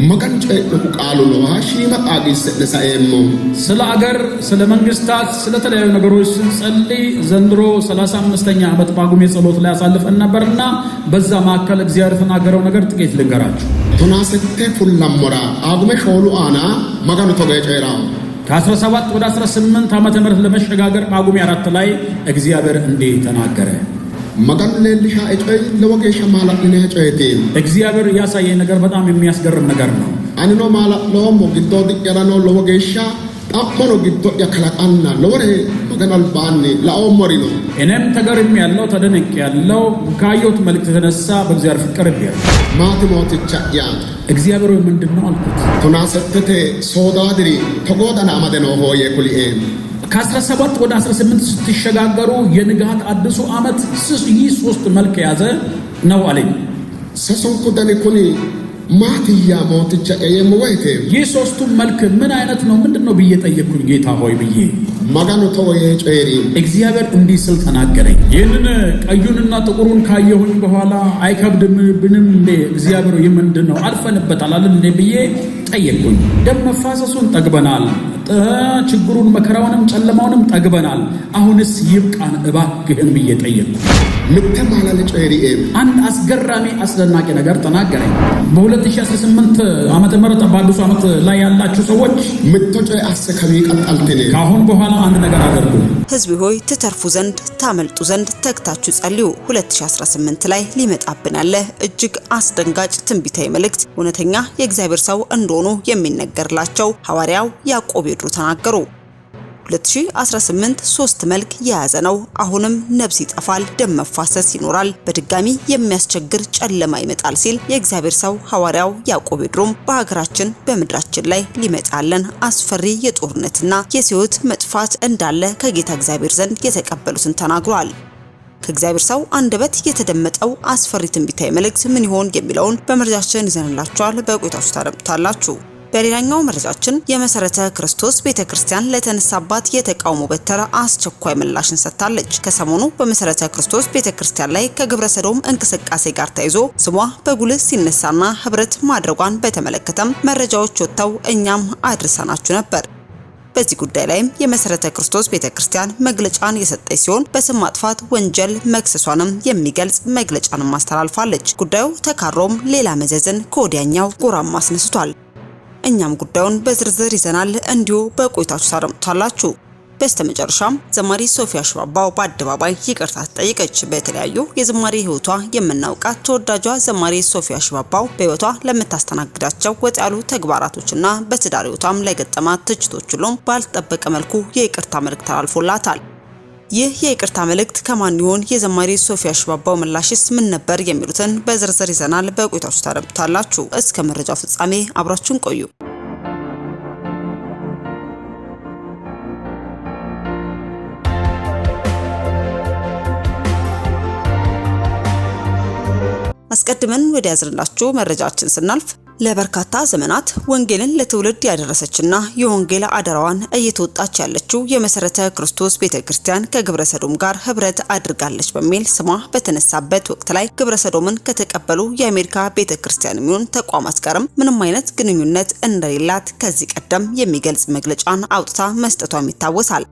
መገን ጨይቁ ቃሉ ነው ሺማ ቃጊስ ለሳኤሞ ስለ አገር ስለ መንግስታት ስለ ተለያዩ ነገሮች ስንጸልይ ዘንድሮ 35ኛ ዓመት ጳጉሜ ጸሎት ላይ አሳልፈን ነበርና በዛ ማከለ እግዚአብሔር ተናገረው ነገር ጥቂት ልንገራችሁ። ቱናሰተ ፉላሞራ አጉመ ሾሉ አና መገኑ ተገጨራ ከ17 ወደ 18 ዓመተ ምህረት ለመሸጋገር ጳጉሜ 4 ላይ እግዚአብሔር እንዲህ ተናገረ። መገን ለልሻ እጨይ ለወገሻ ማለት ነው እጨይቴ እግዚአብሔር ያሳየኝ ነገር በጣም የሚያስገርም ነገር ነው። አንኖ ማለት ነው ሞግዶ ድቀራኖ ለወገሻ ጣቆኖ ግዶ ያከላቃና ለወሬ መገን አልባኒ ለአውመሪ ነው። እኔም ተገርም ያለው ተደነቅ ያለው ካየሁት መልእክት የተነሳ በእግዚአብሔር ፍቅር ይያል ማቲሞት ቻያ እግዚአብሔር ምንድነው አልኩት። ቱናሰተተ ሶዳድሪ ተጎዳና አመደኖ ሆየ ኩሊኤ ከ17 ወደ 18 ስትሸጋገሩ የንጋት አዲሱ ዓመት ይህ 3 መልክ ያዘ ነው አለኝ። ሰሶንኩ ደንኩኒ ማቲያ ሞትቻ የምወይቴ ይህ 3ቱ መልክ ምን አይነት ነው ምንድነው ብዬ ጠየቅኩኝ። ጌታ ሆይ ብዬ ማጋኑ ተወየ ጨሪ እግዚአብሔር እንዲህ ስል ተናገረኝ። ይህንን ቀዩንና ጥቁሩን ካየሁኝ በኋላ አይከብድም ብንም እንደ እግዚአብሔር ምንድነው አልፈንበታል አይደል እንደ ብዬ ጠየቅኩኝ። ደም መፋሰሱን ጠግበናል፣ ችግሩን መከራውንም ጨለማውንም ጠግበናል፣ አሁንስ ይብቃን እባክህን ብዬ ጠየቅኩ። ምተማላለ ጨሪኤ አንድ አስገራሚ አስደናቂ ነገር ተናገረኝ። በ2018 ዓመተ ምህረት በአዲሱ ዓመት ላይ ያላችሁ ሰዎች ምትጨ አሰከሚ ቀጣልተኔ ካሁን በኋላ አንድ ነገር አድርጉ። ሕዝብ ሆይ ትተርፉ ዘንድ ታመልጡ ዘንድ ተግታችሁ ጸልዩ። 2018 ላይ ሊመጣብን ያለ እጅግ አስደንጋጭ ትንቢታዊ መልእክት እውነተኛ የእግዚአብሔር ሰው እንደሆኑ የሚነገርላቸው ሐዋርያው ያዕቆብ ሄድሩ ተናገሩ። 2018 3 መልክ የያዘ ነው። አሁንም ነፍስ ይጠፋል፣ ደም መፋሰስ ይኖራል፣ በድጋሚ የሚያስቸግር ጨለማ ይመጣል ሲል የእግዚአብሔር ሰው ሐዋርያው ያዕቆብ ሄድሩም በሀገራችን በምድራችን ላይ ሊመጣለን አስፈሪ የጦርነትና የሕይወት መጥፋት እንዳለ ከጌታ እግዚአብሔር ዘንድ የተቀበሉትን ተናግሯል። ከእግዚአብሔር ሰው አንደበት የተደመጠው አስፈሪ ትንቢታዊ መልእክት ምን ይሆን የሚለውን በመረጃችን ይዘንላችኋል። በቆይታችሁ ታደምጣላችሁ። በሌላኛው መረጃችን የመሰረተ ክርስቶስ ቤተክርስቲያን ለተነሳባት የተቃውሞ በትር አስቸኳይ ምላሽን ሰጥታለች። ከሰሞኑ በመሰረተ ክርስቶስ ቤተክርስቲያን ላይ ከግብረ ሰዶም እንቅስቃሴ ጋር ተያይዞ ስሟ በጉልህ ሲነሳና ህብረት ማድረጓን በተመለከተም መረጃዎች ወጥተው እኛም አድርሰናችሁ ነበር። በዚህ ጉዳይ ላይም የመሰረተ ክርስቶስ ቤተክርስቲያን መግለጫን የሰጠች ሲሆን በስም ማጥፋት ወንጀል መክሰሷንም የሚገልጽ መግለጫንም አስተላልፋለች። ጉዳዩ ተካሮም ሌላ መዘዝን ከወዲያኛው ጎራም አስነስቷል። እኛም ጉዳዩን በዝርዝር ይዘናል፣ እንዲሁ በቆይታችሁ ታደምጡታላችሁ። በስተመጨረሻም ዘማሪ ሶፊያ ሽባባው በአደባባይ ይቅርታ ተጠየቀች። በተለያዩ የዝማሬ ህይወቷ የምናውቃት ተወዳጇ ዘማሪ ሶፊያ ሽባባው በህይወቷ ለምታስተናግዳቸው ወጥ ያሉ ተግባራቶችና በትዳር ህይወቷም ለገጠማት ትችቶች ሁሉም ባልተጠበቀ መልኩ የይቅርታ መልእክት ተላልፎላታል። ይህ የይቅርታ መልእክት ከማን ይሆን? የዘማሪ ሶፊያ ሽባባው ምላሽስ ምን ነበር? የሚሉትን በዝርዝር ይዘናል። በቆይታችሁ ታደምጡታላችሁ። እስከ መረጃው ፍጻሜ አብራችሁን ቆዩ። አስቀድመን ወደ ያዝንላችሁ መረጃችን ስናልፍ ለበርካታ ዘመናት ወንጌልን ለትውልድ ያደረሰችና የወንጌል አደራዋን እየተወጣች ያለችው የመሰረተ ክርስቶስ ቤተክርስቲያን ከግብረ ሰዶም ጋር ህብረት አድርጋለች በሚል ስሟ በተነሳበት ወቅት ላይ ግብረ ሰዶምን ከተቀበሉ የአሜሪካ ቤተክርስቲያን የሚሆን ተቋማት ጋርም ምንም አይነት ግንኙነት እንደሌላት ከዚህ ቀደም የሚገልጽ መግለጫን አውጥታ መስጠቷም ይታወሳል።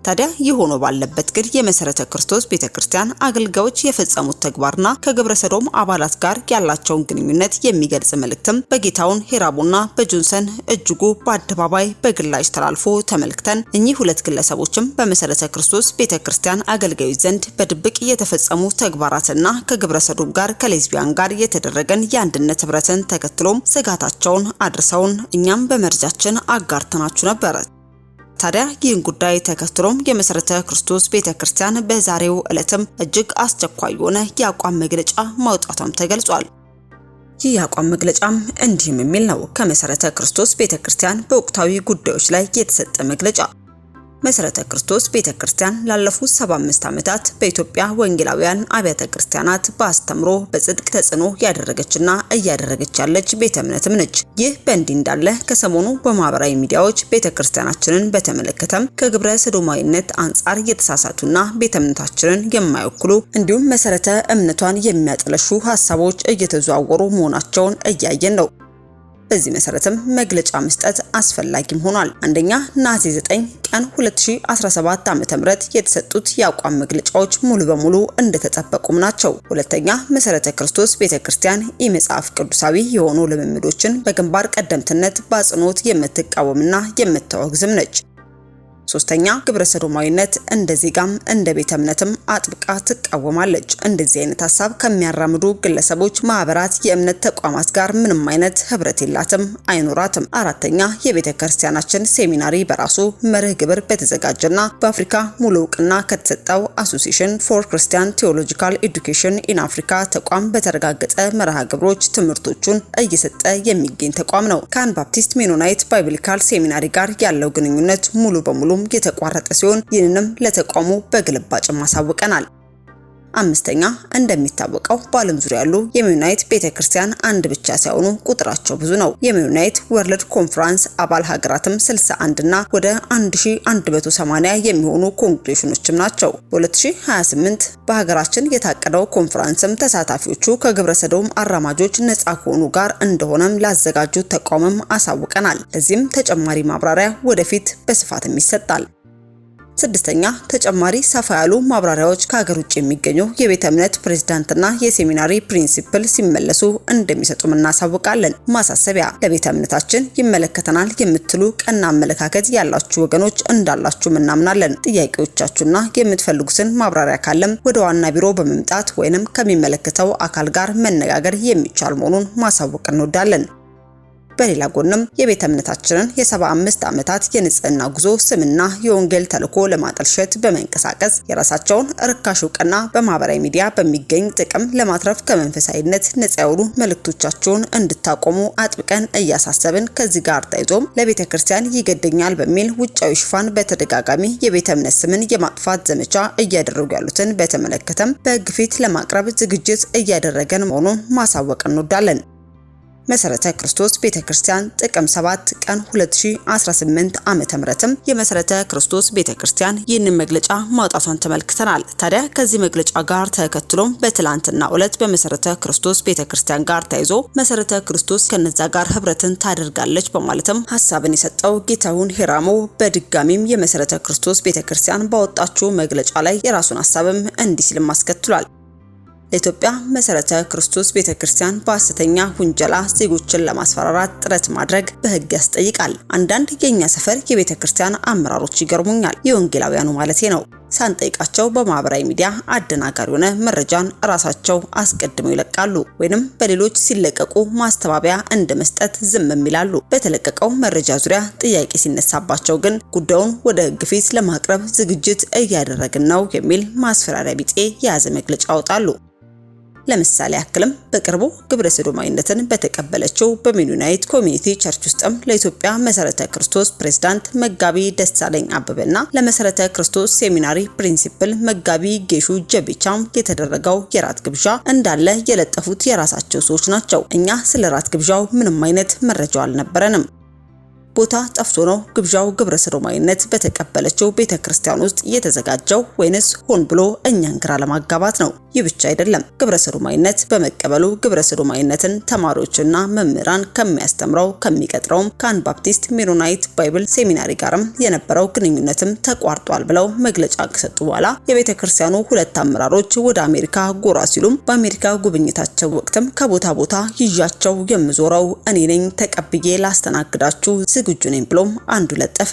ታዲያ ይህ ሆኖ ባለበት ግን የመሰረተ ክርስቶስ ቤተክርስቲያን አገልጋዮች የፈጸሙት ተግባርና ከግብረ ሰዶም አባላት ጋር ያላቸውን ግንኙነት የሚገልጽ መልእክትም በጌታውን ሄራቡና በጆንሰን እጅጉ በአደባባይ በግላጭ ተላልፎ ተመልክተን እኚህ ሁለት ግለሰቦችም በመሰረተ ክርስቶስ ቤተክርስቲያን አገልጋዮች ዘንድ በድብቅ የተፈጸሙ ተግባራትና ከግብረ ሰዶም ጋር ከሌዝቢያን ጋር የተደረገን የአንድነት ህብረትን ተከትሎም ስጋታቸውን አድርሰውን እኛም በመረጃችን አጋርተናችሁ ነበር። ታዲያ ይህን ጉዳይ ተከትሎም የመሰረተ ክርስቶስ ቤተክርስቲያን በዛሬው ዕለትም እጅግ አስቸኳይ የሆነ የአቋም መግለጫ ማውጣቷም ተገልጿል። ይህ የአቋም መግለጫም እንዲህም የሚል ነው። ከመሰረተ ክርስቶስ ቤተክርስቲያን በወቅታዊ ጉዳዮች ላይ የተሰጠ መግለጫ። መሰረተ ክርስቶስ ቤተክርስቲያን ላለፉት 75 ዓመታት በኢትዮጵያ ወንጌላውያን አብያተ ክርስቲያናት በአስተምሮ በጽድቅ ተጽዕኖ ያደረገችና እያደረገች ያለች ቤተ እምነትም ነች። ይህ በእንዲህ እንዳለ ከሰሞኑ በማህበራዊ ሚዲያዎች ቤተክርስቲያናችንን በተመለከተም ከግብረ ሰዶማዊነት አንጻር የተሳሳቱና ቤተ እምነታችንን የማይወክሉ እንዲሁም መሰረተ እምነቷን የሚያጠለሹ ሐሳቦች እየተዘዋወሩ መሆናቸውን እያየን ነው። በዚህ መሰረትም መግለጫ መስጠት አስፈላጊም ሆኗል። አንደኛ ነሐሴ 9 ቀን 2017 ዓ.ም የተሰጡት የአቋም መግለጫዎች ሙሉ በሙሉ እንደተጠበቁም ናቸው። ሁለተኛ መሰረተ ክርስቶስ ቤተክርስቲያን የመጽሐፍ ቅዱሳዊ የሆኑ ልምምዶችን በግንባር ቀደምትነት በአጽንኦት የምትቃወምና የምታወግዝም ነች። ሶስተኛ ግብረ ሰዶማዊነት እንደ ዜጋም እንደ ቤተ እምነትም አጥብቃ ትቃወማለች። እንደዚህ አይነት ሐሳብ ከሚያራምዱ ግለሰቦች፣ ማህበራት፣ የእምነት ተቋማት ጋር ምንም አይነት ህብረት የላትም አይኖራትም። አራተኛ የቤተ ክርስቲያናችን ሴሚናሪ በራሱ መርህ ግብር በተዘጋጀና በአፍሪካ ሙሉ እውቅና ከተሰጠው አሶሲዬሽን ፎር ክርስቲያን ቴዎሎጂካል ኤዱኬሽን ኢን አፍሪካ ተቋም በተረጋገጠ መርሃ ግብሮች ትምህርቶቹን እየሰጠ የሚገኝ ተቋም ነው። ከአናባፕቲስት ሜኖናይት ባይብሊካል ሴሚናሪ ጋር ያለው ግንኙነት ሙሉ በሙሉ የተቋረጠ ሲሆን ይህንንም ለተቋሙ በግልባጭ ማሳወቀናል። አምስተኛ እንደሚታወቀው በዓለም ዙሪያ ያሉ የሜኖናይት ቤተክርስቲያን አንድ ብቻ ሳይሆኑ ቁጥራቸው ብዙ ነው። የሜኖናይት ወርልድ ኮንፈረንስ አባል ሀገራትም 61 እና ወደ 1180 የሚሆኑ ኮንግሬሽኖችም ናቸው። በ2028 በሀገራችን የታቀደው ኮንፈረንስም ተሳታፊዎቹ ከግብረ ሰዶም አራማጆች ነፃ ከሆኑ ጋር እንደሆነም ላዘጋጁት ተቋምም አሳውቀናል። ለዚህም ተጨማሪ ማብራሪያ ወደፊት በስፋትም ይሰጣል። ስድስተኛ ተጨማሪ ሰፋ ያሉ ማብራሪያዎች ከሀገር ውጭ የሚገኙ የቤተ እምነት ፕሬዝዳንትና የሴሚናሪ ፕሪንሲፕል ሲመለሱ እንደሚሰጡም እናሳውቃለን። ማሳሰቢያ፣ ለቤተ እምነታችን ይመለከተናል የምትሉ ቀና አመለካከት ያላችሁ ወገኖች እንዳላችሁ እናምናለን። ጥያቄዎቻችሁና የምትፈልጉትን ማብራሪያ ካለም ወደ ዋና ቢሮ በመምጣት ወይንም ከሚመለከተው አካል ጋር መነጋገር የሚቻል መሆኑን ማሳወቅ እንወዳለን። በሌላ ጎንም የቤተ እምነታችንን የ75 ዓመታት የንጽህና ጉዞ ስምና የወንጌል ተልዕኮ ለማጠልሸት በመንቀሳቀስ የራሳቸውን ርካሽ እውቅና በማህበራዊ ሚዲያ በሚገኝ ጥቅም ለማትረፍ ከመንፈሳዊነት ነፃ የሆኑ መልእክቶቻቸውን እንድታቆሙ አጥብቀን እያሳሰብን፣ ከዚህ ጋር ተያይዞም ለቤተ ክርስቲያን ይገደኛል በሚል ውጫዊ ሽፋን በተደጋጋሚ የቤተ እምነት ስምን የማጥፋት ዘመቻ እያደረጉ ያሉትን በተመለከተም በሕግ ፊት ለማቅረብ ዝግጅት እያደረገን መሆኑን ማሳወቅ እንወዳለን። መሰረተ ክርስቶስ ቤተክርስቲያን ጥቅም 7 ቀን 2018 ዓ.ም የመሰረተ ክርስቶስ ቤተክርስቲያን ይህንን መግለጫ ማውጣቷን ተመልክተናል። ታዲያ ከዚህ መግለጫ ጋር ተከትሎም በትላንትናው ዕለት በመሰረተ ክርስቶስ ቤተክርስቲያን ጋር ተያይዞ መሰረተ ክርስቶስ ከነዛ ጋር ህብረትን ታደርጋለች በማለትም ሐሳብን የሰጠው ጌታሁን ሂራሞ በድጋሚም የመሰረተ ክርስቶስ ቤተክርስቲያን ባወጣችው መግለጫ ላይ የራሱን ሐሳብም እንዲህ ሲልም አስከትሏል። ለኢትዮጵያ መሰረተ ክርስቶስ ቤተክርስቲያን በሐሰተኛ ውንጀላ ዜጎችን ለማስፈራራት ጥረት ማድረግ በሕግ ያስጠይቃል። አንዳንድ የኛ ሰፈር የቤተክርስቲያን አመራሮች ይገርሙኛል። የወንጌላውያኑ ማለቴ ነው። ሳንጠይቃቸው በማህበራዊ ሚዲያ አደናጋሪ ሆነ መረጃን ራሳቸው አስቀድመው ይለቃሉ፣ ወይንም በሌሎች ሲለቀቁ ማስተባበያ እንደመስጠት ዝም ይላሉ። በተለቀቀው መረጃ ዙሪያ ጥያቄ ሲነሳባቸው ግን ጉዳዩን ወደ ሕግ ፊት ለማቅረብ ዝግጅት እያደረግን ነው የሚል ማስፈራሪያ ቢጤ የያዘ መግለጫ ያወጣሉ። ለምሳሌ ያክልም በቅርቡ ግብረ ሰዶማዊነትን በተቀበለችው በሜኖናይት ኮሚኒቲ ቸርች ውስጥም ለኢትዮጵያ መሰረተ ክርስቶስ ፕሬዝዳንት መጋቢ ደሳለኝ አበበና ለመሰረተ ክርስቶስ ሴሚናሪ ፕሪንሲፕል መጋቢ ጌሹ ጀቢቻም የተደረገው የራት ግብዣ እንዳለ የለጠፉት የራሳቸው ሰዎች ናቸው። እኛ ስለ ራት ግብዣው ምንም አይነት መረጃ አልነበረንም። ቦታ ጠፍቶ ነው ግብዣው ግብረ ሰዶማዊነት በተቀበለችው ቤተክርስቲያን ውስጥ የተዘጋጀው ወይንስ ሆን ብሎ እኛን ግራ ለማጋባት ነው? ይህ ብቻ አይደለም። ግብረ ሰዶማዊነት በመቀበሉ ግብረ ሰዶማዊነትን ተማሪዎችና መምህራን ከሚያስተምረው ከሚቀጥረውም ከአናባፕቲስት ሜኖናይት ባይብል ሴሚናሪ ጋርም የነበረው ግንኙነትም ተቋርጧል ብለው መግለጫ ከሰጡ በኋላ የቤተክርስቲያኑ ሁለት አመራሮች ወደ አሜሪካ ጎራ ሲሉም በአሜሪካ ጉብኝታቸው ወቅትም ከቦታ ቦታ ይዣቸው የምዞረው እኔ ነኝ፣ ተቀብዬ ላስተናግዳችሁ ዝግጁ ነኝ ብሎም አንዱ ለጠፈ።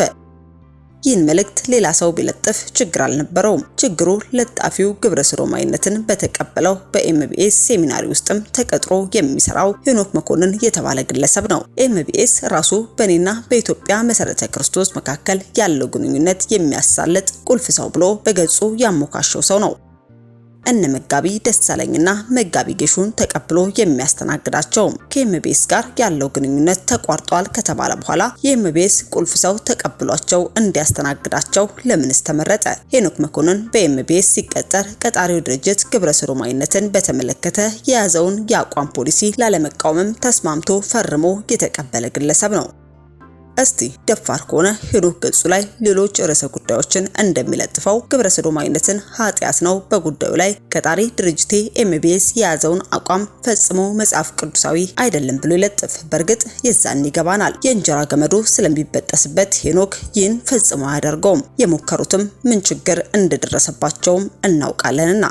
ይህን መልእክት ሌላ ሰው ቢለጥፍ ችግር አልነበረውም። ችግሩ ለጣፊው ግብረ ሰዶማዊነትን በተቀበለው በኤምቢኤስ ሴሚናሪ ውስጥም ተቀጥሮ የሚሰራው ሄኖክ መኮንን የተባለ ግለሰብ ነው። ኤምቢኤስ ራሱ በኔና በኢትዮጵያ መሰረተ ክርስቶስ መካከል ያለው ግንኙነት የሚያሳልጥ ቁልፍ ሰው ብሎ በገጹ ያሞካሸው ሰው ነው። እነ መጋቢ ደሳለኝና መጋቢ ጌሹን ተቀብሎ የሚያስተናግዳቸው ከኤምቢኤስ ጋር ያለው ግንኙነት ተቋርጧል ከተባለ በኋላ የኤምቢኤስ ቁልፍ ሰው ተቀብሏቸው እንዲያስተናግዳቸው ለምንስ ተመረጠ? ሄኖክ መኮንን በኤምቢኤስ ሲቀጠር ቀጣሪው ድርጅት ግብረ ሰዶማዊነትን በተመለከተ የያዘውን የአቋም ፖሊሲ ላለመቃወምም ተስማምቶ ፈርሞ የተቀበለ ግለሰብ ነው። እስቲ ደፋር ከሆነ ሄኖክ ገጹ ላይ ሌሎች ርዕሰ ጉዳዮችን እንደሚለጥፈው ግብረ ሰዶማዊነትን ኃጢአት ነው፣ በጉዳዩ ላይ ቀጣሪ ድርጅቴ ኤምቢኤስ የያዘውን አቋም ፈጽሞ መጽሐፍ ቅዱሳዊ አይደለም ብሎ ይለጥፍ። በእርግጥ የዛን ይገባናል፣ የእንጀራ ገመዱ ስለሚበጠስበት ሄኖክ ይህን ፈጽሞ አያደርገውም። የሞከሩትም ምን ችግር እንደደረሰባቸውም እናውቃለንና።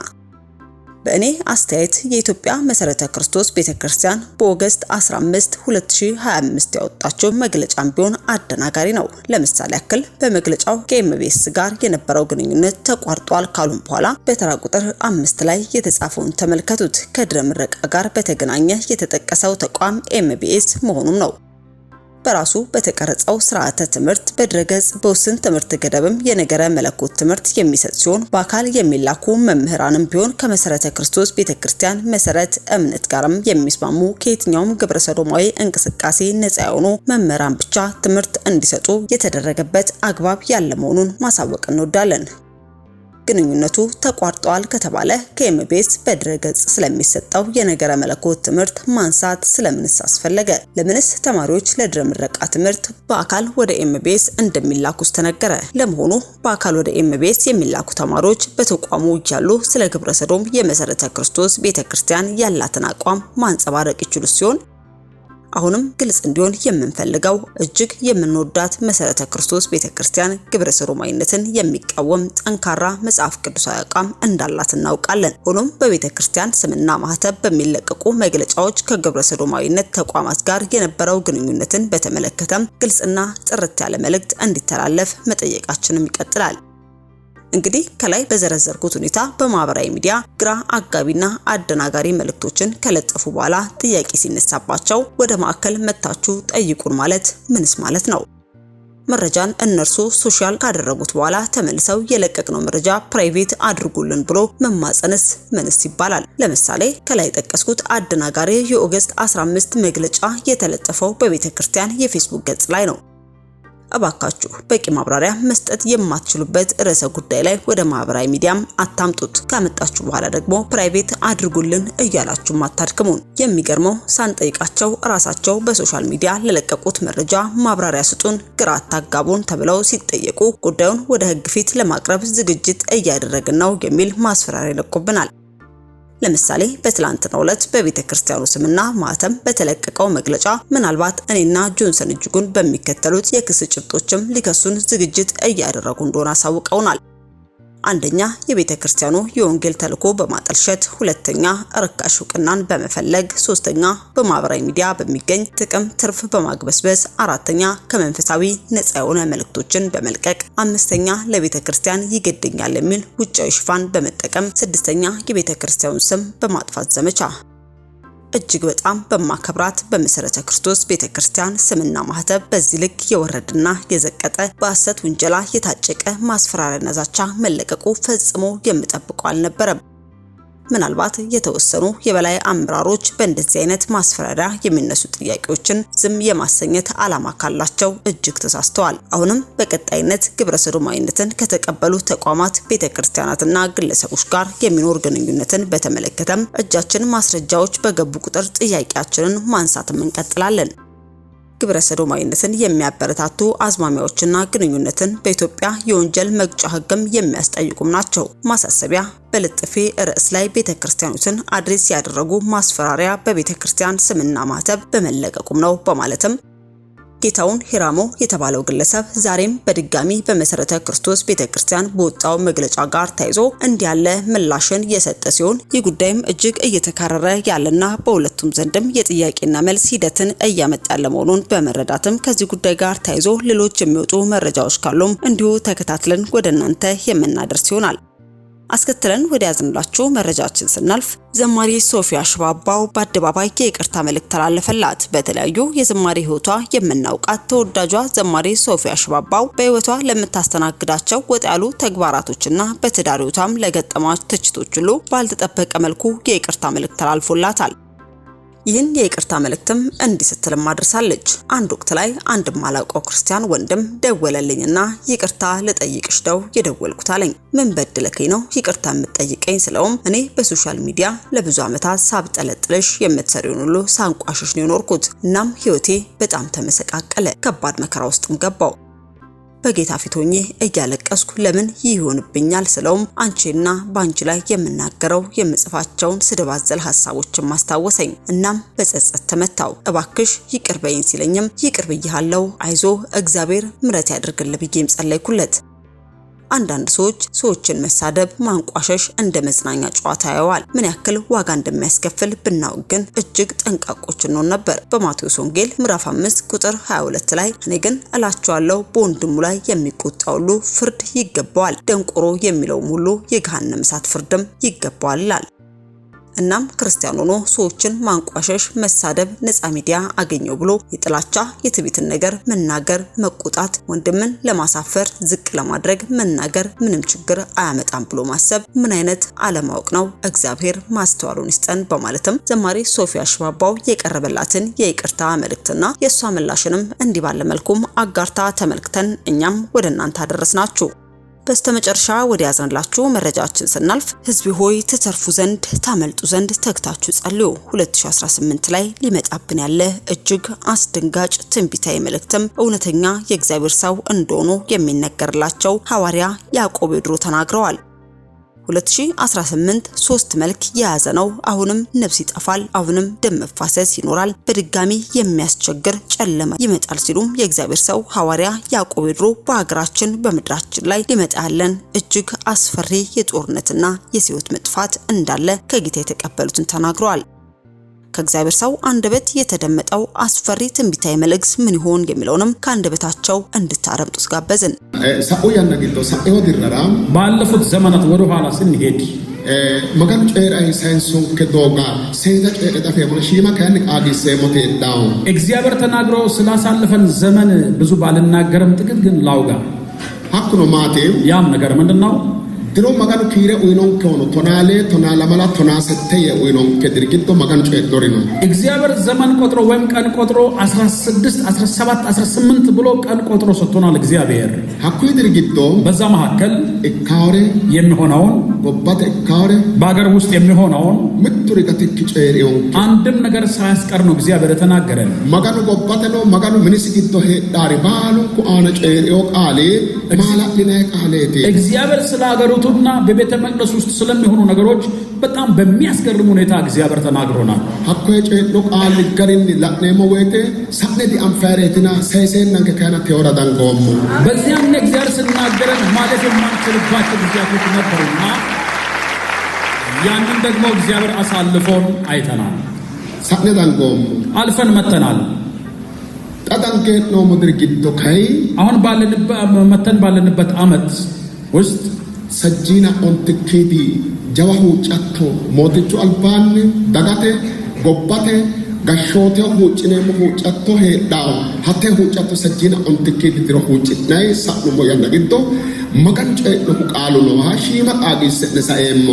በእኔ አስተያየት የኢትዮጵያ መሰረተ ክርስቶስ ቤተክርስቲያን በኦገስት 15 2025 ያወጣቸው መግለጫም ቢሆን አደናጋሪ ነው። ለምሳሌ ያክል በመግለጫው ከኤምቢኤስ ጋር የነበረው ግንኙነት ተቋርጧል ካሉም በኋላ በተራ ቁጥር 5 ላይ የተጻፈውን ተመልከቱት። ከድረ ምረቃ ጋር በተገናኘ የተጠቀሰው ተቋም ኤምቢኤስ መሆኑም ነው። በራሱ በተቀረጸው ስርዓተ ትምህርት በድረገጽ በውስን ትምህርት ገደብም የነገረ መለኮት ትምህርት የሚሰጥ ሲሆን በአካል የሚላኩ መምህራንም ቢሆን ከመሰረተ ክርስቶስ ቤተክርስቲያን መሰረት እምነት ጋርም የሚስማሙ ከየትኛውም ግብረ ሰዶማዊ እንቅስቃሴ ነፃ የሆኑ መምህራን ብቻ ትምህርት እንዲሰጡ የተደረገበት አግባብ ያለ መሆኑን ማሳወቅ እንወዳለን። ግንኙነቱ ተቋርጧል ከተባለ ከኤምቢኤስ በድረገጽ ስለሚሰጠው የነገረ መለኮት ትምህርት ማንሳት ስለምንስ አስፈለገ? ለምንስ ተማሪዎች ለድረ ምረቃ ትምህርት በአካል ወደ ኤምቢኤስ እንደሚላኩስ ተነገረ? ለመሆኑ በአካል ወደ ኤምቢኤስ የሚላኩ ተማሪዎች በተቋሙ እያሉ ስለ ግብረ ሰዶም የመሰረተ ክርስቶስ ቤተክርስቲያን ያላትን አቋም ማንጸባረቅ ይችሉ ሲሆን አሁንም ግልጽ እንዲሆን የምንፈልገው እጅግ የምንወዳት መሰረተ ክርስቶስ ቤተክርስቲያን ግብረ ሰዶማዊነትን የሚቃወም ጠንካራ መጽሐፍ ቅዱሳዊ አቋም እንዳላት እናውቃለን። ሆኖም በቤተክርስቲያን ስምና ማህተብ በሚለቀቁ መግለጫዎች ከግብረ ሰዶማዊነት ተቋማት ጋር የነበረው ግንኙነትን በተመለከተም ግልጽና ጥርት ያለ መልእክት እንዲተላለፍ መጠየቃችንም ይቀጥላል። እንግዲህ ከላይ በዘረዘርኩት ሁኔታ በማህበራዊ ሚዲያ ግራ አጋቢና አደናጋሪ መልእክቶችን ከለጠፉ በኋላ ጥያቄ ሲነሳባቸው ወደ ማዕከል መታችሁ ጠይቁን ማለት ምንስ ማለት ነው? መረጃን እነርሱ ሶሻል ካደረጉት በኋላ ተመልሰው የለቀቅነው መረጃ ፕራይቬት አድርጉልን ብሎ መማጸንስ ምንስ ይባላል? ለምሳሌ ከላይ ጠቀስኩት አደናጋሪ የኦገስት 15 መግለጫ የተለጠፈው በቤተክርስቲያን የፌስቡክ ገጽ ላይ ነው። እባካችሁ በቂ ማብራሪያ መስጠት የማትችሉበት ርዕሰ ጉዳይ ላይ ወደ ማህበራዊ ሚዲያም አታምጡት። ካመጣችሁ በኋላ ደግሞ ፕራይቬት አድርጉልን እያላችሁ ማታድክሙን። የሚገርመው ሳንጠይቃቸው ራሳቸው በሶሻል ሚዲያ ለለቀቁት መረጃ ማብራሪያ ስጡን፣ ግራ አታጋቡን ተብለው ሲጠየቁ ጉዳዩን ወደ ሕግ ፊት ለማቅረብ ዝግጅት እያደረግን ነው የሚል ማስፈራሪያ ይለቁብናል። ለምሳሌ በትላንትናው ዕለት በቤተክርስቲያኑ ስምና ማህተም በተለቀቀው መግለጫ ምናልባት እኔና ጆንሰን እጅጉን በሚከተሉት የክስ ጭብጦችም ሊከሱን ዝግጅት እያደረጉ እንደሆነ አሳውቀውናል። አንደኛ የቤተክርስቲያኑ የወንጌል ተልዕኮ በማጠልሸት፣ ሁለተኛ ርካሽ ዕውቅናን በመፈለግ፣ ሶስተኛ በማህበራዊ ሚዲያ በሚገኝ ጥቅም ትርፍ በማግበስበስ፣ አራተኛ ከመንፈሳዊ ነፃ የሆነ መልእክቶችን በመልቀቅ፣ አምስተኛ ለቤተክርስቲያን ይገደኛል የሚል ውጫዊ ሽፋን በመጠቀም፣ ስድስተኛ የቤተክርስቲያኑን ስም በማጥፋት ዘመቻ። እጅግ በጣም በማከብራት በመሰረተ ክርስቶስ ቤተክርስቲያን ስምና ማህተብ በዚህ ልክ የወረደና የዘቀጠ በሐሰት ውንጀላ የታጨቀ ማስፈራሪያና ዛቻ መለቀቁ ፈጽሞ የምጠብቀው አልነበረም። ምናልባት የተወሰኑ የበላይ አመራሮች በእንደዚህ አይነት ማስፈራሪያ የሚነሱ ጥያቄዎችን ዝም የማሰኘት ዓላማ ካላቸው እጅግ ተሳስተዋል። አሁንም በቀጣይነት ግብረ ሰዶማዊነትን ከተቀበሉ ተቋማት፣ ቤተክርስቲያናትና ግለሰቦች ጋር የሚኖር ግንኙነትን በተመለከተም እጃችን ማስረጃዎች በገቡ ቁጥር ጥያቄያችንን ማንሳትም እንቀጥላለን። ግብረ ሰዶማዊነትን የሚያበረታቱ አዝማሚያዎችና ግንኙነትን በኢትዮጵያ የወንጀል መቅጫ ሕግም የሚያስጠይቁም ናቸው። ማሳሰቢያ በልጥፌ ርዕስ ላይ ቤተክርስቲያኑትን አድሬስ ያደረጉ ማስፈራሪያ በቤተክርስቲያን ስምና ማህተብ በመለቀቁም ነው በማለትም ጌታውን ሂራሞ የተባለው ግለሰብ ዛሬም በድጋሚ በመሰረተ ክርስቶስ ቤተክርስቲያን በወጣው መግለጫ ጋር ተያይዞ እንዲያለ ምላሽን የሰጠ ሲሆን ይህ ጉዳይም እጅግ እየተካረረ ያለና በሁለቱም ዘንድም የጥያቄና መልስ ሂደትን እያመጣ ለመሆኑን በመረዳትም ከዚህ ጉዳይ ጋር ተያይዞ ሌሎች የሚወጡ መረጃዎች ካሉም እንዲሁ ተከታትለን ወደ እናንተ የምናደርስ ይሆናል። አስከትለን ወደ ያዝንላችሁ መረጃችን ስናልፍ ዘማሪ ሶፊያ ሽባባው በአደባባይ የይቅርታ መልእክት ተላለፈላት። በተለያዩ የዝማሬ ህይወቷ የምናውቃት ተወዳጇ ዘማሪ ሶፊያ ሽባባው በህይወቷ ለምታስተናግዳቸው ወጥ ያሉ ተግባራቶችና በትዳር ህይወቷም ለገጠማት ትችቶች ሁሉ ባልተጠበቀ መልኩ የይቅርታ መልእክት ተላልፎላታል። ይህን የይቅርታ መልእክትም እንዲህ ስትልም አድርሳለች። አንድ ወቅት ላይ አንድ ማላውቀው ክርስቲያን ወንድም ደወለልኝና ይቅርታ ልጠይቅሽ ነው የደወልኩት አለኝ። ምን በድለከኝ ነው ይቅርታ የምትጠይቀኝ ስለውም እኔ በሶሻል ሚዲያ ለብዙ ዓመታት ሳብጠለጥልሽ የምትሰሪውን ሁሉ ሳንቋሽሽ ነው የኖርኩት። እናም ህይወቴ በጣም ተመሰቃቀለ፣ ከባድ መከራ ውስጥም ገባው። በጌታ ፊት ሆኜ እያለቀስኩ ለምን ይሆንብኛል ስለውም አንቺና ባንቺ ላይ የምናገረው የምጽፋቸውን ስድብ አዘል ሐሳቦችን ማስታወሰኝ። እናም በጸጸት ተመታው። እባክሽ ይቅር በይኝ ሲለኝም ይቅር ብዬሃለሁ፣ አይዞ እግዚአብሔር ምሕረት ያድርግልህ ብዬም ጸለይኩለት። አንዳንድ ሰዎችን መሳደብ ማንቋሸሽ እንደ መዝናኛ ጨዋታ ያዩዋል። ምን ያክል ዋጋ እንደሚያስከፍል ብናውቅ ግን እጅግ ጠንቃቆች እንሆን ነበር። በማቴዎስ ወንጌል ምዕራፍ 5 ቁጥር 22 ላይ እኔ ግን እላችኋለሁ በወንድሙ ላይ የሚቆጣ ሁሉ ፍርድ ይገባዋል፣ ደንቆሮ የሚለውም ሁሉ የገሃነመ እሳት ፍርድም ይገባዋል ይላል። እናም ክርስቲያን ሆኖ ሰዎችን ማንቋሸሽ፣ መሳደብ ነፃ ሚዲያ አገኘው ብሎ የጥላቻ የትዕቢትን ነገር መናገር፣ መቆጣት፣ ወንድምን ለማሳፈር ዝቅ ለማድረግ መናገር ምንም ችግር አያመጣም ብሎ ማሰብ ምን አይነት አለማወቅ ነው? እግዚአብሔር ማስተዋሉን ይስጠን በማለትም ዘማሪ ሶፊያ ሽባባው የቀረበላትን የይቅርታ መልእክትና የሷ ምላሽንም እንዲህ ባለ መልኩም አጋርታ ተመልክተን እኛም ወደ እናንተ አደረስናችሁ። በስተመጨረሻ ወደ ያዝንላችሁ መረጃችን ስናልፍ ህዝብ ሆይ ተተርፉ ዘንድ ታመልጡ ዘንድ ተግታችሁ ጸልዩ። 2018 ላይ ሊመጣብን ያለ እጅግ አስደንጋጭ ትንቢታዊ መልእክትም እውነተኛ የእግዚአብሔር ሰው እንደሆኑ የሚነገርላቸው ሐዋርያ ያዕቆብ ዮድሮ ተናግረዋል። 2018 ሶስት መልክ የያዘ ነው። አሁንም ነፍስ ይጠፋል፣ አሁንም ደም መፋሰስ ይኖራል፣ በድጋሚ የሚያስቸግር ጨለማ ይመጣል ሲሉም የእግዚአብሔር ሰው ሐዋርያ ያዕቆብ ዮድሮ በሀገራችን በምድራችን ላይ ሊመጣ ያለን እጅግ አስፈሪ የጦርነትና የሕይወት መጥፋት እንዳለ ከጌታ የተቀበሉትን ተናግረዋል። ከእግዚአብሔር ሰው አንደበት የተደመጠው አስፈሪ ትንቢታዊ መልእክት ምን ይሆን የሚለውንም ከአንደበታቸው እንድታረምጡት ጋበዝን። ባለፉት ዘመናት ወደ ኋላ ስንሄድ መጋን ጨራይ ሳይንሱን ከዶጋ ሰይዳ ጨረጣ ፈሽማ ካን አዲስ ሞቴዳው እግዚአብሔር ተናግሮ ስላሳለፈን ዘመን ብዙ ባልናገርም ጥቂት ግን ላውጋ ሀኩኖ ማቴው ያም ነገር ምንድነው? ድሮ መጋኑ ኪሬ ኡይኖን ከሆነ ቶናሌ ቶናላማላ ቶናሰተየ ኡይኖን ከድርጊቶ መጋኑ ጨዶሪ ነው። እግዚአብሔር ዘመን ቆጥሮ ወይም ቀን ቆጥሮ 16 17 18 ብሎ ቀን ቆጥሮ ሰጥቶናል። እግዚአብሔር ሀኩይ ድርጊቶ በዛ መካከል እካውሬ የሚሆነውን ጎባተ እካውሬ በአገር ውስጥ የሚሆነውን ምጥሪ ከትክ ጨሪውን አንድም ነገር ሳያስቀር ነው እግዚአብሔር የተናገረን። መጋኑ ጎባተ ነው መጋኑ ምንስ ጊቶ ሄዳሪ ባሉ ቁአነ ጨሪው ቃሌ ማላሊና ቃሌቴ እግዚአብሔር ስላገሩ ና በቤተ መቅደስ ውስጥ ስለሚሆኑ ነገሮች በጣም በሚያስገርም ሁኔታ እግዚአብሔር ተናግሮናል። አኮይ ጨዶ ቃል ገሪን ለኔሞ ወይቴ ሳነዲ አንፈሬትና ሳይሰና ከካና ተወራዳን ቆም በዚያም እግዚአብሔር ሲናገረን ማለት የማንችልባቸው ጊዜያቶች ነበሩና ያንን ደግሞ እግዚአብሔር አሳልፎን አይተናል። ሳነዳን ቆም አልፈን መተናል። ታዳንከ ነው ምድርጊቶ ካይ አሁን ባለንበት ዓመት ውስጥ ሰጂና ኦንትኬዲ ጀዋሁ ጫቶ ሞትቹ አልባን ዳጋቴ ጎባቴ ጋሾቴ ሁጭኔ ሁጫቶ ሄዳው ሀቴ ሁጫቶ ሰጂና ኦንትኬዲ ድሮ ሁጭ ናይ ሳኑ ያነግዶ መቀንጨ ነው ቃሉ ነው ሀሺማ አዲስ ነሳኤሞ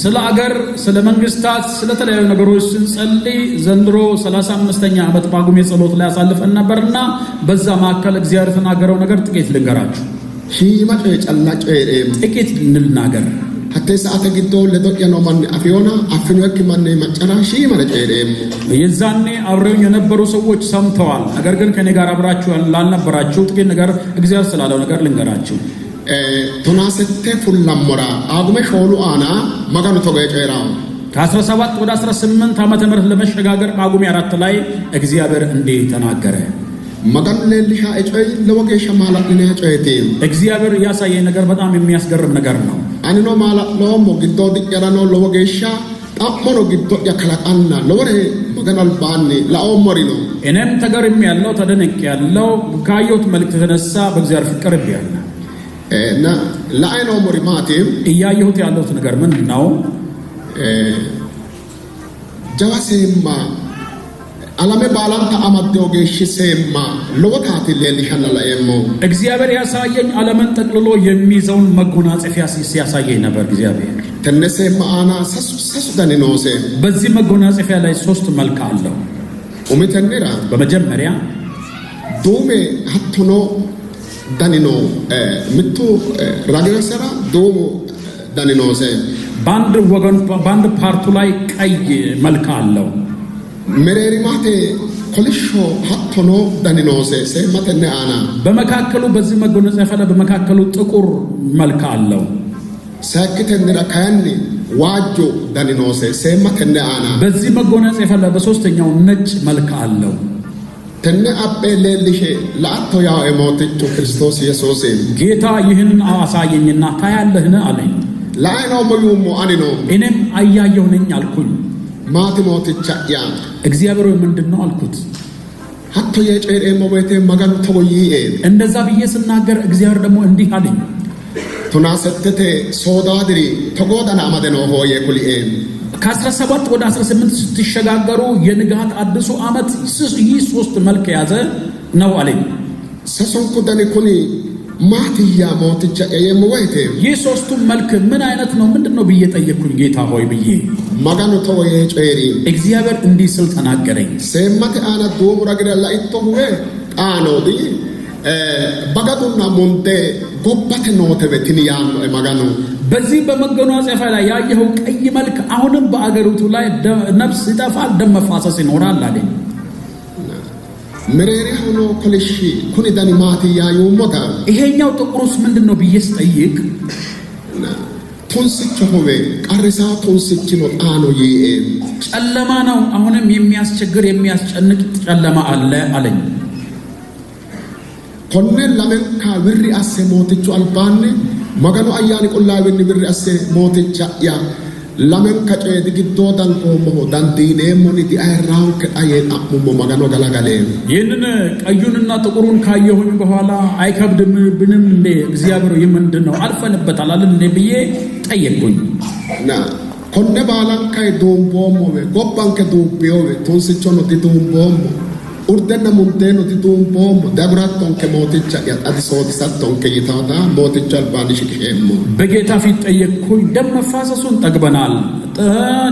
ስለ አገር ስለ መንግስታት ስለ ተለያዩ ነገሮች ስንጸልይ ዘንድሮ 35ኛ ዓመት ጳጉሜ ጸሎት ላይ አሳልፈን ነበርና በዛ ማከለ እግዚአብሔር ተናገረው ነገር ጥቂት ልንገራችሁ። ሺማ ጨላ ጨሬም ጥቂት እንልናገር ሀቴ ሰዓተ ግዶ ለዶያ ነው ማን አፊዮና አፍኞክ ማን ማጨራ ሺማ ጨሬም የዛኔ አብረው የነበሩ ሰዎች ሰምተዋል። ነገር ግን ከኔ ጋር አብራችሁ ላልነበራችሁ ጥቂት ነገር እግዚአብሔር ስላለው ነገር ልንገራችሁ። ቶናሰተ ፉላሞራ አጉመ ሾሉ አና መጋኑ ተገጨራው ከ17 ወደ 18 ዓመተ ምህረት ለመሸጋገር ጳጉሜ 4 ላይ እግዚአብሔር እንዲህ ተናገረ። መጋኑ ለልሻ እጨይ ለወገሻ ማለት ነው እጨይቴ እግዚአብሔር ያሳየኝ ነገር በጣም የሚያስገርም ነገር ነው። አንኖ ማለት ነው ሞግዶ ዲቀራኖ ለወገሻ ጣሞሮ ግዶ ያከላቃና ለወሬ መጋናል ባኒ ላኦሞሪ ነው። እኔም ተገርም ያለው ተደነቅ ያለው ካየሁት መልእክት የተነሳ በእግዚአብሔር ፍቅር ይያልና እና ለአይኖ ሞሪ ማቴም እያየሁት ያለሁት ነገር ምንድነው? ጀዋሴማ alame baalanta amaddeyo geeshshi seemma lowo taati leellishanna laeemmo እግዚአብሔር ያሳየኝ ዓለምን ጠቅልሎ የሚይዘውን መጎናጸፊያ ሲያሳየኝ ነበር እግዚአብሔር tenne seemma aana sasu dani noose በዚህ መጎናጸፊያ ላይ 3 መልክ አለው umitennira በመጀመሪያ duume hattono danino mittu ragirsera duumu dani noose በአንድ ወገን በአንድ ፓርቱ ላይ ቀይ መልክ አለው mereerimate kolishsho hattono dani noose seemmatenne aana በመካከሉ በዚህ መጎናጸፊያ ላይ በመካከሉ ጥቁር መልክ አለው sakkitennira kayanni waajjo dani noose seemmatenne aana በዚህ መጎናጸፊያ ላይ በሶስተኛው ነጭ መልክ አለው tenne abbe leellishe la'atto yaa mootichu Kiristoos Yesuusi ጌታ ይህንን አሳየኝና ታያለህን አለኝ la'ayno moyumo anino እኔም አያየሁ ነኝ አልኩኝ maati mooticha yaa እግዚአብሔር ምንድነው አልኩት hatto yeeceereemmo woyte maganu togo yi'e እንደዛ ብዬ ስናገር እግዚአብሔር ደግሞ እንዲህ አለኝ tunaasettete soodaadiri togoodana amadeno hooye kuli'e ከ17 ወደ 18 ስትሸጋገሩ የንጋት አዲሱ ዓመት ይህ 3 መልክ ያዘ ነው አለኝ ሰሶንኩ ደኒ ኩኒ ማትያ ሞትቻ የየሞ ወይቴ ይህ 3ቱ መልክ ምን አይነት ነው ምንድነው ብዬ ጠየቅኩኝ ጌታ ሆይ ብዬ ማጋኑ ተወየ ጨሪ እግዚአብሔር እንዲህ ስል ተናገረኝ ሰማተ አና ዶሙራ ገደላ ኢቶሁዌ ጣኖዲ በጋዱና ሞንቴ ጎባተ ኖተ በትንያን ማጋኑ በዚህ በመጎናጸፊያ ላይ ያየኸው ቀይ መልክ አሁንም በአገሪቱ ላይ ነፍስ ይጠፋል ደም መፋሰስ ይኖራል አለኝ መሬሪ ሆኖ ኮለሺ ኩኒ ዳኒ ማትያ ይሞታ ይሄኛው ጥቁሩስ ምንድነው ብዬ ስጠይቅ ቶንስች ሆዌ ቀርሳ ቶንስች ነው ጣኖ ይኤ ጨለማ ነው አሁንም የሚያስቸግር የሚያስጨንቅ ጨለማ አለ አለኝ ኮነ ለመንካ ብሪ አሴ ሞትቹ አልባነ maganu ayyaani qullaawinni birri asse mooticha ya lamenka ceedi giddoo dankoommoho dandiineemmoni di ayirraanke ayeen ammummo magano galagaleen ይህንን ቀዩንና ጥቁሩን ካየሁኝ በኋላ አይከብድብንም እንዴ እግዚአብሔር ምንድነው አልፈንበታል አይደል እንዴ ብዬ ጠየቅኩኝ ና konne baalankae duumboommowe gobbanke duubbiyowe tunsichono di duumboommo urdenna munteeno di duumboommo dagurattonke mooticha adisoodisattonke yitaata mooticha albaani shiqeemmo በጌታ ፊት ጠየቅኩኝ ደም መፋሰሱን ጠግበናል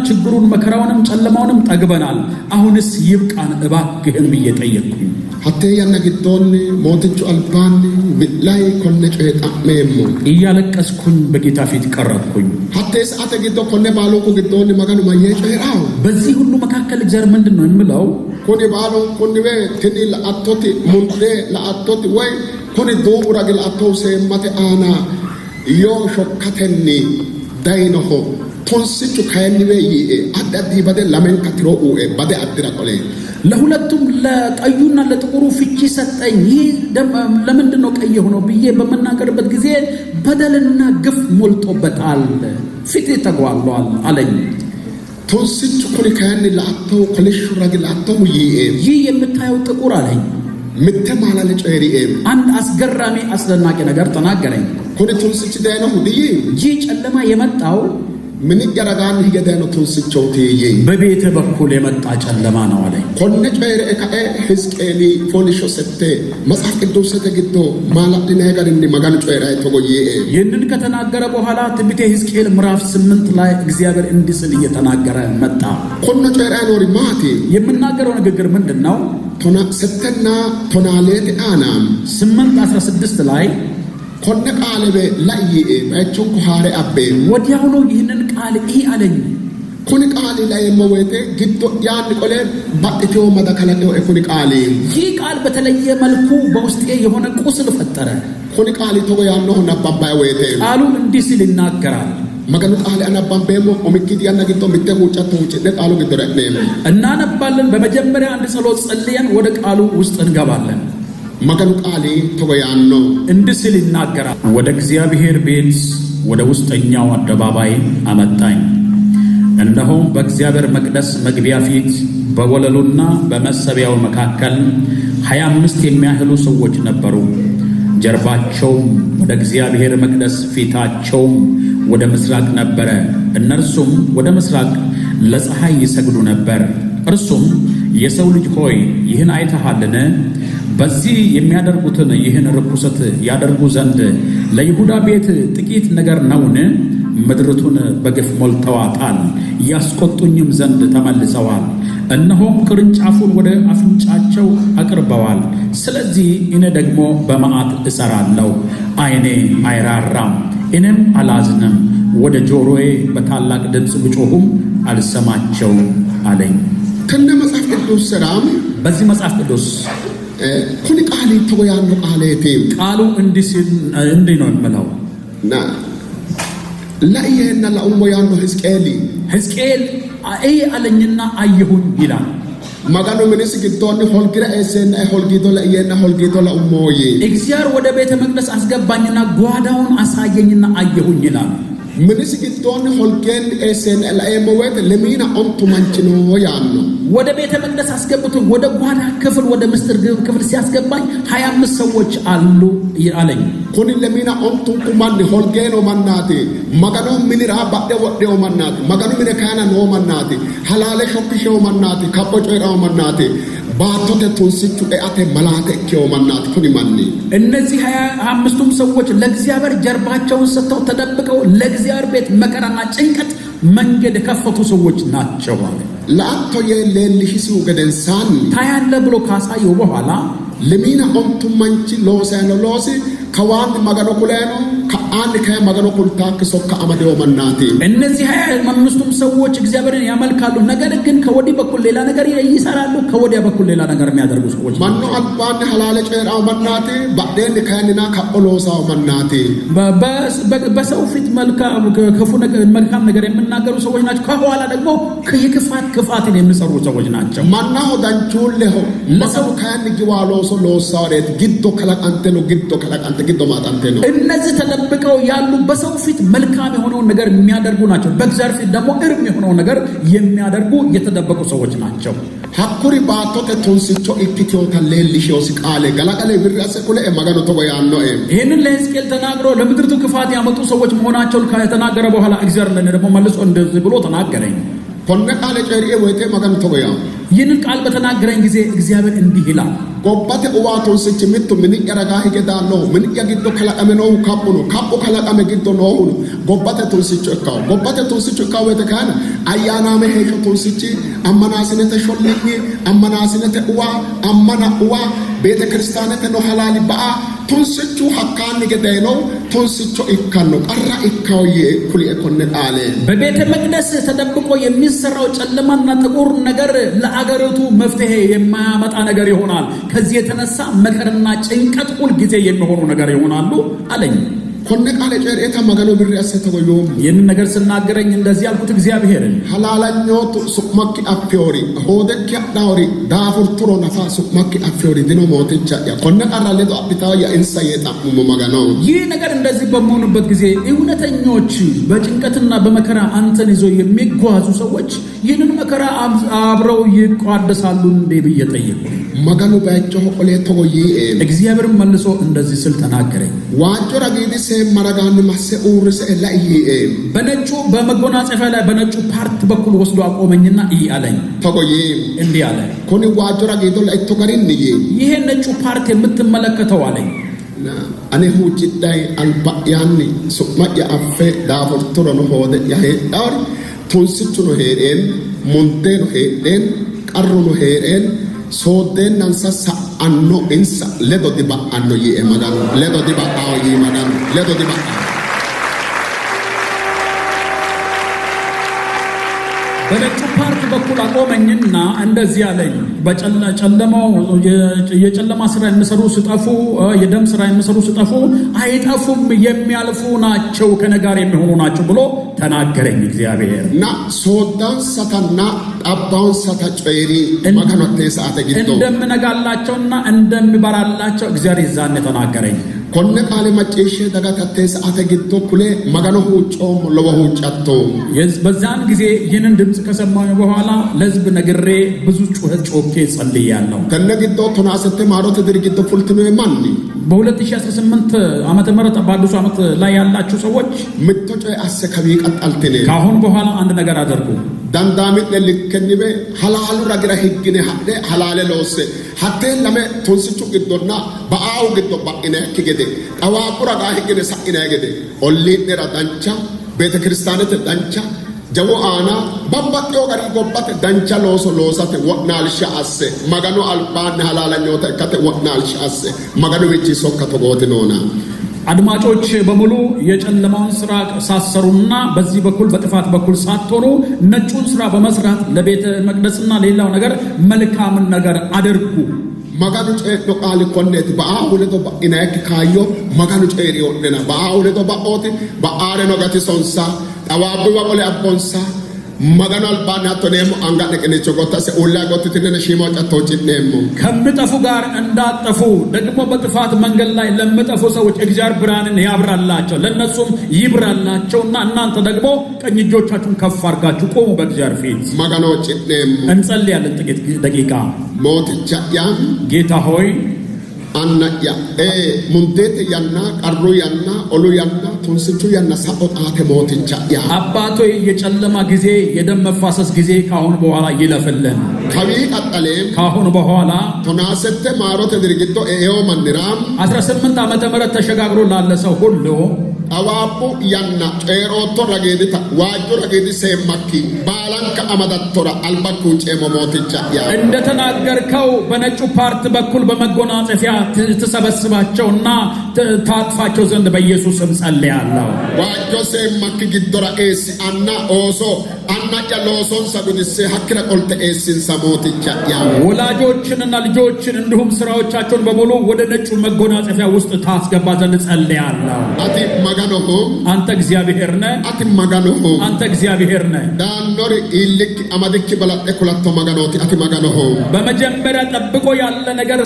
ችግሩን መከራውንም ጨለማውንም ጠግበናል አሁንስ ይብቃን እባክህን ብዬ ጠየቅኩኝ hattee yanna giddoonni mootichu albaanni billahi konne ceexa'meemmo እያለቀስኩኝ በጌታ ፊት ቀረብኩኝ hattee ሰዓተ giddoo konne baalunku giddoonni maganu mayyee ceeraaw በዚህ ሁሉ መካከል እግዚአብሔር ምንድነው የሚለው kuni baalun kuni we tini la'attoti mundee la'attoti way kuni duumura gi la'attohu seemmate aana yoo shokkatenni dayinoho tonsichu kayinni we yi'e addi addi bade lamenka tiroo u'e bade addira qolee ለሁለቱም ለቀዩና ለጥቁሩ ፍቺ ሰጠኝ ይህ ለምንድነው ቀይ ሆኖ ብዬ በመናገርበት ጊዜ በደልና ግፍ ሞልቶበታል ፊት ተጓሏል አለኝ tonsichu kuni kayinni la'attohu kolishshu ragi la'attohu yi'e ይህ የምታየው ጥቁር አለኝ mitte maalale ceeri'e አንድ አስገራሚ አስደናቂ ነገር ተናገረኝ kuni tonsichi dayinohu diyi ይህ ጨለማ የመጣው mini garagaanni hige dayino tonsichooti በቤተ በኩል የመጣ ጨለማ ነው አለኝ konne ceeri'e ka'e Hizqeeli fooliishsho 7 መጽሐፍ ቅዱስete giddo maala'line garinni maganu ceerae togo yi'e ይህንን ከተናገረ በኋላ ትንቢተ ሕዝቅኤል ምዕራፍ 8 ላይ እግዚአብሔር እንዲህ ሲል እየተናገረ መጣ konno ceerae noori maati የምናገረው ንግግር ምንድነው tona settenna tonaaleete aana 8:16 ላይ konne qaalebe la'yi'e bayichonko haare abbe ወዲያውኑ ይህንን ቃል አለኝ kuni qaali laeemmo woyte giddo yaanni qole baxxitewo madakalaqewo kuni qaali ይህ ቃል በተለየ መልኩ በውስጤ የሆነ ቁስል ፈጠረ kuni qaali togo yaannoho nabbabbae woyte ቃሉ እንዲህ ሲል ይናገራል maganu qaali anabbambeemmo omikkiti yanna giddo mitte huuccatto huuccidhe qaalu giddo re'neemmo እናነባለን በመጀመሪያ አንድ ጸሎት ጸልየን ወደ ቃሉ ውስጥ እንገባለን maganu qaali togo yaanno እንዲህ ሲል ይናገራል ወደ እግዚአብሔር ቤት ወደ ውስጠኛው አደባባይ አመጣኝ እነሆም በእግዚአብሔር መቅደስ መግቢያ ፊት በወለሉና በመሰቢያው መካከል 25 የሚያህሉ ሰዎች ነበሩ ጀርባቸውም ወደ እግዚአብሔር መቅደስ ፊታቸውም ወደ ምስራቅ ነበረ እነርሱም ወደ ምስራቅ ለፀሐይ ይሰግዱ ነበር እርሱም የሰው ልጅ ሆይ ይህን አይተሃልን? በዚህ የሚያደርጉትን ይህን ርኩሰት ያደርጉ ዘንድ ለይሁዳ ቤት ጥቂት ነገር ነውን? ምድርቱን በግፍ ሞልተዋታል፣ ያስቆጡኝም ዘንድ ተመልሰዋል። እነሆም ቅርንጫፉን ወደ አፍንጫቸው አቅርበዋል። ስለዚህ እኔ ደግሞ በመዓት እሰራለሁ፣ ዓይኔ አይራራም፣ እኔም አላዝንም። ወደ ጆሮዬ በታላቅ ድምፅ ብጮኹም አልሰማቸውም አለኝ። ከነ መጽሐፍ ቅዱስ ስራም በዚህ መጽሐፍ ቅዱስ ኩኒ ቃሊ ተወያኑ ቃሌቴ ቃሉ እንዲህ ነው የምለው ና ለእየና ለኡሞያኑ ሕዝቅኤል አይ አለኝና አየሁኝ ይላል። ማጋኖ ምንስ ግዶን ሆልግራ ኤሰና ሆልጊዶ ለእየና ሆልጊዶ ለኡሞዬ እግዚአብሔር ወደ ቤተ መቅደስ አስገባኝና ጓዳውን አሳየኝና አየሁኝ ይላል። ምንስ ግዶን ሆልጌን ኤሰና ለኤሞዌት ለሚና ኦንቱ ማንችኖ ያኖ ወደ ቤተ መቅደስ አስገብቶ ወደ ጓዳ ክፍል ወደ ምስጢር ክፍል ሲያስገባኝ 25 ሰዎች አሉ አለኝ። ኩኒ ለሚና ኦንቱ ኩማን ሆልጌኖ ማናቴ ማጋኖ ሚኒራ ባደ ወደው ማናቴ ማጋኖ ሚነ ካና ኖ ማናቴ ሐላለ ሾክሽው ማናቴ ካፖጮራው ማናቴ ባቶተ ቱንስቹ አተ መላተ ኪዮ ማናቴ ኩኒ ማኒ እነዚህ 25ቱም ሰዎች ለእግዚአብሔር ጀርባቸውን ሰጥተው ተደብቀው ለእግዚአብሔር ቤት መከራና ጭንቀት መንገድ ከፈቱ ሰዎች ናቸው አለ። ለአቶ የሌልሽሱ ገደንሳን ታያለ ብሎ ካሳየው በኋላ ለሚና ኦንቱ ማንቺ ሎሳኖ ሎሲ ከዋን ማጋኖ ኩላኖ ከአንድ ከማጋኖ ኩልታ ከሶካ አመደው ማናቴ እነዚህ 25ቱም ሰዎች እግዚአብሔርን ያመልካሉ። ነገር ግን ከወዲህ በኩል ሌላ ነገር ይሰራሉ፣ ከወዲያ በኩል ሌላ ነገር የሚያደርጉ ሰዎች ማኖ አልባን ሐላለ ጨራው ማናቴ ባደን ካንና ከኦሎሳው ማናቴ በሰው ፊት መልካም ነገር የሚናገሩ ሰዎች ናቸው። ከኋላ ደግሞ ክፋትን የሚሰሩ ሰዎች ናቸው። ማናው ዳንቹልሁ ለሰው ካን ጊዋሎ ሎሳውሬት ግዶ ከላንተሎ ግዶ ከላንተ ግዶ ማጣንተ ነው። እነዚህ ተደብቀው ያሉ በሰው ፊት መልካም የሆነውን ነገር የሚያደርጉ ናቸው። በእግዚአብሔር ፊት ደግሞ እርም የሆነውን ነገር የሚያደርጉ የተደበቁ ሰዎች ናቸው። ሐኩሪ ባቶተ ቱንስቾ ኢክቲዮ ተለልሽውስ ቃለ ገላቀለ ብራስ ኩለ ማጋኖ ተወያኖ ይሄንን ለሕዝቅኤል ተናግሮ ለምድርቱ ክፋት ያመጡ ሰዎች መሆናቸውን ከተናገረ በኋላ እግዚአብሔር ለኔ ደግሞ መልሶ እንደዚህ ብሎ ተናገረኝ። ኮነ ቃለ ጨሪኤ ወይቴ ማጋኖ ተወያ ይህንን ቃል በተናገረኝ ጊዜ እግዚአብሔር እንዲህ ይላል። ጎባተ ኡዋቶን ስች ምቱ ምን ያረጋ ይገዳሎ ምን ያግዶ ከላቀመ ነው ካፖ ከላቀመ ግዶ ነው ጎባተ ቱንስች እካው ጎባተ ቱንስች እካው ወተካና አያና መሄሾ ቱንስች አመናስነ ተሾልኝ አመናስነ ተኡዋ አመና ኡዋ ቤተ ክርስቲያነተ ነው ሐላል ባአ ቱንስቹ ሐካን ገዳይ ነው ቱንስቹ ይካኖ ቀራ ይካውዬ ኩሊ እኮነ ቃለ በቤተ መቅደስ ተደብቆ የሚሰራው ጨለማና ጥቁር ነገር ለአገሪቱ መፍትሄ የማያመጣ ነገር ይሆናል። ከዚህ የተነሳ መከርና ጭንቀት ሁል ጊዜ የሚሆኑ ነገር ይሆናሉ አለኝ። ኮነ ቃለ ጨሪኤታ ማጋኖ ብር ያሰተወዩ ይህንን ነገር ስናገረኝ እንደዚህ ያልኩት እግዚአብሔርን ሐላላኞት ሱቅመኪ አፍዮሪ ሆደኪ ዳውሪ ዳፉር ቱሮ ነፋ ሱቅመኪ አፍዮሪ ዲኖ ሞተቻ ያ ኮነ ቃራ ለዶ አብታ ያ እንሳየጣ ማጋኖ ይህ ነገር እንደዚህ በመሆኑበት ጊዜ እውነተኞች በጭንቀትና በመከራ አንተን ይዞ የሚጓዙ ሰዎች ይህንን መከራ አብረው ይቋደሳሉ እንዴ ብዬ ጠየቅኩ። ማጋኖ ባይጮህ ቆሌ ተወይ እግዚአብሔር መልሶ እንደዚህ ስል ተናገረኝ። ዋጆራ ጊዲስ ማራጋን ማሰኡርስ ላይ በነጩ በመጎናጸፊያ ላይ በነጩ ፓርት በኩል ወስዶ አቆመኝና አለኝ። ተቆይ እንዲህ አለ። ኮኒ ዋጆራ ጊዶ ላይ ተቀሪን ይሄ ነጩ ፓርት የምትመለከተው አለኝ አኔ ሁጭዳይ አልባያን ሱማያ አፈ ዳፎር ቱሮ ነው ሆደ ያሄ ዳር ቱንስቹ ነው ሄሬን ሞንቴ ነው ሄሬን ቀሩ ነው ሄሬን ሶደን ናንሳሳ አኖ እንሳ ለዶ ዲባ አኖ የማዳን ለዶ ዲባ አው የማዳን ለዶ ዲባ በነጩ ፓርት በኩል አቆመኝና እንደዚህ አለኝ። በጨለማው የጨለማ ስራ የሚሰሩ ሲጠፉ የደም ስራ የሚሰሩ ሲጠፉ አይጠፉም የሚያልፉ ናቸው ከነጋር የሚሆኑ ናቸው ብሎ ተናገረኝ እግዚአብሔር። ና ሶዳን ሰታና አባውን ሰታ ጨይሪ ማከነተ ሰዓተ ግዶ እንደምነጋላቸውና እንደምበራላቸው እግዚአብሔር ይዛን ተናገረኝ። ኮነ ቃለ ማጨሽ ዳጋታቴስ አተግቶ ኩሌ ማጋኖ ሁጮም ለወሁ ጫቶ በዛን ጊዜ ይህንን ድምጽ ከሰማሁ በኋላ ለሕዝብ ነግሬ ብዙ ጩኸት ጮኬ ጸልያለሁ። ከነግቶ ተናሰተ ማሮት ድርጊት ፉልትኖ ማን በ2018 ዓመተ ምህረት በአዲሱ ዓመት ላይ ያላችሁ ሰዎች ምትጮ አሰከቢ ቀጣልተነ ካሁን በኋላ አንድ ነገር አድርጉ። ዳንዳሚት ለልከኒበ ሐላሉ ረግራ ህግነ ሐደ ሐላለ ለወሰ ሐተ ለመ ቶንስቹ ግዶና ባአው ግዶ ባኢነ ከገደ ጣዋቁራ ጋር ህግነ ሳኢነ ገደ ኦሊነራ ዳንቻ ቤተ ክርስቲያነት ዳንቻ ጀቦ አና ባባጤዮ ጋር ጎባት ዳንቻ ሎሶ ሎሳተ ወናልሻ አሰ ማጋኖ አልባን ሐላላኞተ ከተ ወናልሻ አሰ ማጋኖ ወጪ ሶከተ ጎት ነውና አድማጮች በሙሉ የጨለማውን ስራ ሳሰሩና በዚህ በኩል በጥፋት በኩል ሳትሆኑ ነጩን ስራ በመስራት ለቤተ መቅደስና ሌላው ነገር መልካምን ነገር አድርጉ። ማጋኑ ጨዶ ቃል ኮኔት ባአውለቶ ባኢናክ ካዮ ማጋኑ ጨሪዮ ነና ባአውለቶ ባኦት ባአረ ነጋቲ ሶንሳ ጣዋቡ ወቆለ አቦንሳ ማጋኑ አልባና ተነሙ አንጋደ ከነ ቾጎታሰ ኡላ ጎትትነ ሺሞ ጫቶች ነሙ ከምጠፉ ጋር እንዳጠፉ ደግሞ በጥፋት መንገድ ላይ ለምጠፉ ሰዎች እግዚአብሔር ብርሃንን ያብራላቸው ለነሱም ይብራላቸውና እናንተ ደግሞ ቀኝ እጆቻችሁን ከፍ አድርጋችሁ ቆሙ በእግዚአብሔር ፊት። ማጋኖች ነሙ እንጸልያለን ጥቂት ደቂቃ። ሞትቻ ያን ጌታ ሆይ አናያ ሙንቴት ያና ቀሩ ያና ኦሉ ያና ቶንስቹ ያና ሳኦጣተ ሞትቻ ያ አባቶ የጨለማ ጊዜ የደም መፋሰስ ጊዜ ካሁን በኋላ ይለፈልን። ከቢ ቀጠለ ካሁን በኋላ ቶናሰተ ማሮተ ድርጊቶ ኤዮ መንራም 18 ዓመተ ምህረት ተሸጋግሮ ላለ ሰው ሁሉ አዋቡ ያና ጨሮቶ ረገዲታ ዋጁ ረገዲ ሰማኪ ባላንከ አመዳቶራ አልባኩ ጨሞ ሞትቻ ያ እንደተናገርከው በነጩ ፓርት በኩል በመጎናጸፊያ ተሰበስባቸውና ታጥፋቸው ዘንድ በኢየሱስ ስም ጸልያለሁ። ዋጆ ሰማኪ ግዶራ ኤስ አና ኦሶ አና ጫሎሶን ሰጉድሴ ሐክረ ቆልተ ኤስን ሰሞትቻ ያ ወላጆችንና ልጆችን እንዲሁም ስራዎቻቸውን በሙሉ ወደ ነጩ መጎናጸፊያ ውስጥ ታስገባ ዘንድ ጸልያለሁ። አቲ ማጋኖሆ አንተ እግዚአብሔር ነህ። አቲ ማጋኖሆ አንተ እግዚአብሔር ነህ። ዳኖሪ ኢልክ አማደክ በላጤ ኩላቶ ማጋኖቲ አቲ ማጋኖሆ በመጀመሪያ ጠብቆ ያለ ነገር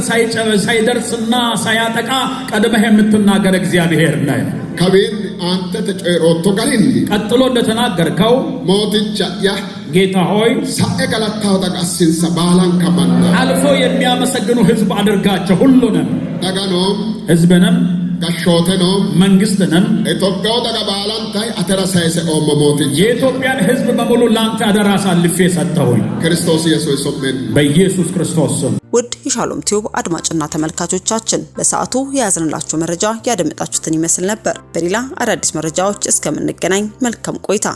ሳይደርስና ሳያጠቃ ቀድመህ የምትናገር እግዚአብሔር ነህ። ከቤን አንተ ተጨሮቶ ጋሪን ቀጥሎ እንደተናገርከው ሞትቻ ያ ጌታ ሆይ ሳኤገላታው ተቃሲን ሰባላን ከማና አልፎ የሚያመሰግኑ ህዝብ አድርጋቸው ሁሉንም ዳጋኖም ህዝብንም ጋሾተኖም መንግስትንም ኢትዮጵያው ተቀባላን ታይ አተራሳይሰ ኦሞሞት የኢትዮጵያን ህዝብ በሙሉ ላንተ አደራ አሳልፌ ሰጠሁኝ። ክርስቶስ ኢየሱስ ሶመን በኢየሱስ ክርስቶስ ስም። ውድ የሻሎም ቲዩብ አድማጭና ተመልካቾቻችን ለሰዓቱ የያዝንላችሁ መረጃ ያደመጣችሁትን ይመስል ነበር። በሌላ አዳዲስ መረጃዎች እስከምንገናኝ መልካም ቆይታ